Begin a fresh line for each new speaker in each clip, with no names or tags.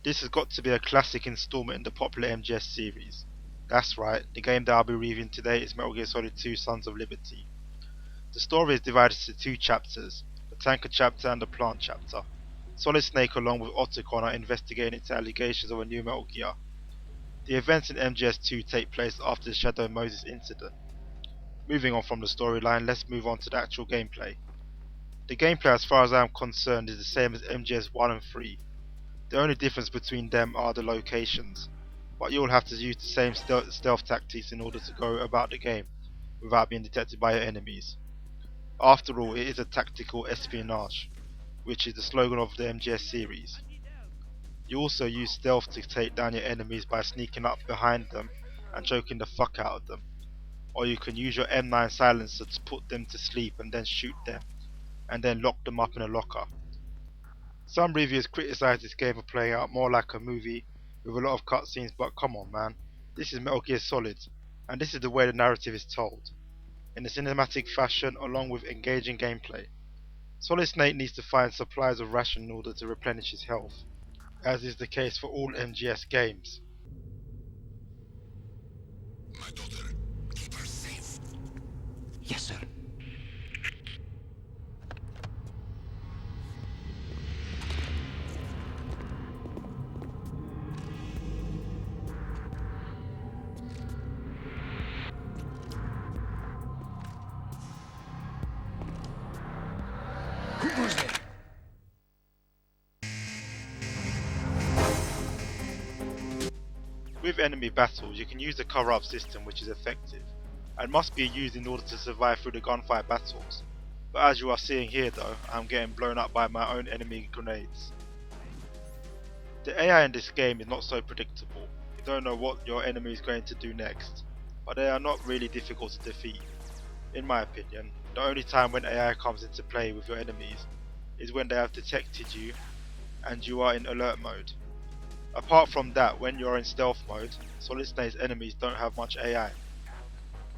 This has got to be a classic installment in the popular MGS series. That's right, the game that I'll be reviewing today is Metal Gear Solid 2 Sons of Liberty. The story is divided into two chapters, the tanker chapter and the plant chapter. Solid Snake along with Otacon are investigating into allegations of a new Metal Gear. The events in MGS2 take place after the Shadow Moses incident. Moving on from the storyline, let's move on to the actual gameplay. The gameplay as far as I am concerned is the same as MGS 1 and 3. The only difference between them are the locations, but you will have to use the same stealth tactics in order to go about the game without being detected by your enemies. After all, it is a tactical espionage, which is the slogan of the MGS series. You also use stealth to take down your enemies by sneaking up behind them and choking the fuck out of them, or you can use your M9 silencer to put them to sleep and then shoot them, and then lock them up in a locker. Some reviewers criticise this game for playing out more like a movie with a lot of cutscenes, but come on man, this is Metal Gear Solid, and this is the way the narrative is told, in a cinematic fashion along with engaging gameplay. Solid Snake needs to find supplies of ration in order to replenish his health, as is the case for all MGS games.
My daughter, keep her safe.
Yes, sir.
Who's there?
With enemy battles, you can use the cover-up system, which is effective, and must be used in order to survive through the gunfight battles. But as you are seeing here though, I am getting blown up by my own enemy grenades. The AI in this game is not so predictable. You don't know what your enemy is going to do next, but they are not really difficult to defeat. In my opinion, the only time when AI comes into play with your enemies is when they have detected you and you are in alert mode. Apart from that, when you are in stealth mode, Solid Snake's enemies don't have much AI,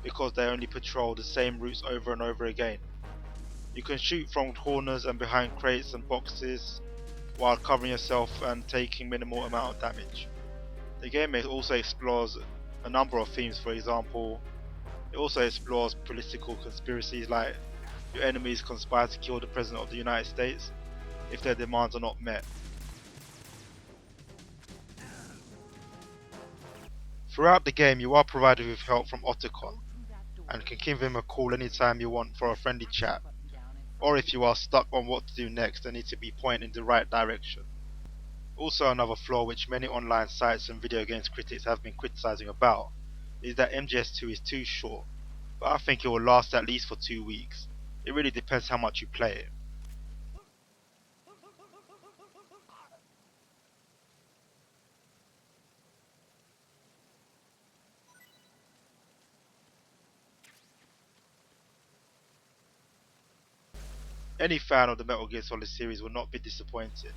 because they only patrol the same routes over and over again. You can shoot from corners and behind crates and boxes, while covering yourself and taking minimal amount of damage. The game also explores a number of themes. For example, it also explores political conspiracies like your enemies conspire to kill the President of the United States if their demands are not met. Throughout the game you are provided with help from Otacon, and can give him a call anytime you want for a friendly chat, or if you are stuck on what to do next and need to be pointed in the right direction. Also, another flaw which many online sites and video games critics have been criticising about is that MGS2 is too short, but I think it will last at least for 2 weeks. It really depends how much you play it. Any fan of the Metal Gear Solid series will not be disappointed,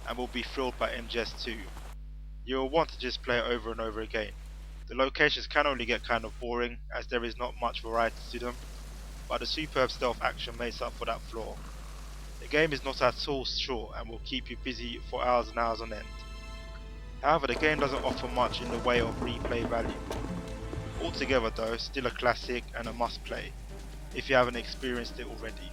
and will be thrilled by MGS2. You will want to just play it over and over again. The locations can only get kind of boring, as there is not much variety to them, but the superb stealth action makes up for that flaw. The game is not at all short and will keep you busy for hours and hours on end. However, the game doesn't offer much in the way of replay value. Altogether though, still a classic and a must play, if you haven't experienced it already.